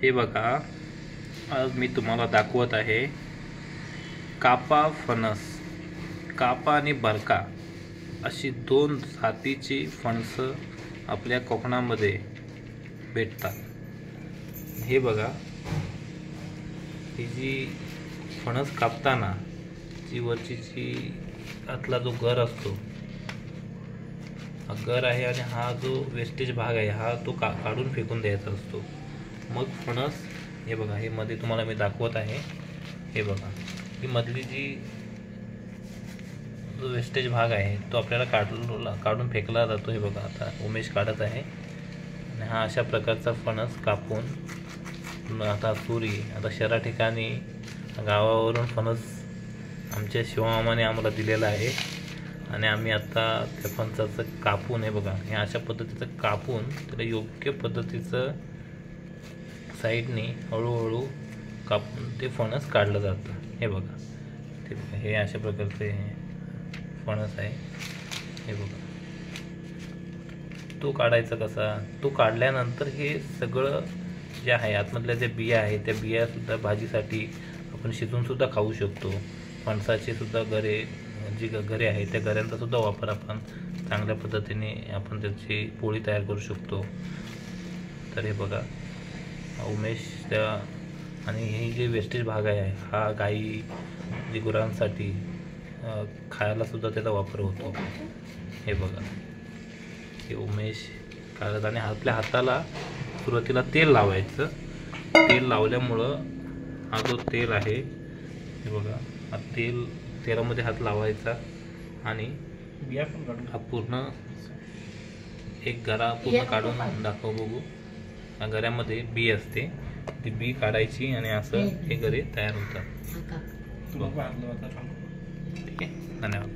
हे बघा, आज मी तुम्हाला दाखवत आहे कापा फणस. कापा आणि बरका अशी दोन जातीची फणस आपल्या कोकणामध्ये भेटतात. हे बघा, ही जी फणस कापताना जी वरची जी आतला जो गर असतो, हा गर आहे आणि हा जो वेस्टेज भाग आहे हा तो काढून फेकून द्यायचा असतो. मग फणस हे बघा, हे मध्ये तुम्हाला मी दाखवत आहे. हे बघा, ही मधली जी जो वेस्टेज भाग आहे तो आपल्याला काढून फेकला जातो. हे बघा, आता उमेश काढत आहे आणि हा अशा प्रकारचा फणस कापून आता शहरा ठिकाणी गावावरून फणस आमच्या शिवमामाने आम्हाला दिलेला आहे आणि आम्ही आता त्या फणसाचं कापून, हे बघा, हे अशा पद्धतीचं कापून त्याला योग्य पद्धतीचं साईडने हळूहळू कापून ते फणस काढलं जातं. हे बघा, ते बघा, हे अशा प्रकारचे फणस आहे. हे बघा, तो काढायचा कसा, तो काढल्यानंतर हे सगळं जे आहे आतमधल्या ज्या बिया आहे त्या बियासुद्धा भाजीसाठी आपण शिजवूनसुद्धा खाऊ शकतो. फणसाचे सुद्धा जी गरे आहे त्या गऱ्यांचा सुद्धा वापर आपण चांगल्या पद्धतीने आपण त्याची पोळी तयार करू शकतो. तर हे बघा, उमेश त्या आणि हे जे वेस्टेज भाग आहे हा गाई जी गुरांसाठी खायला सुद्धा त्याचा वापर होतो. हे बघा, हे उमेश काढत आणि आपल्या हाताला सुरुवातीला तेल लावायचं. तेल लावल्यामुळं हा जो तेल आहे, हे बघा, हा तेलामध्ये हात लावायचा आणि बिया पण काढून हा पूर्ण एक गरा पूर्ण काढून दाखव बघू. या गऱ्यामध्ये बी असते, ती बी काढायची आणि असं हे गरे तयार होतात. ठीक आहे, धन्यवाद.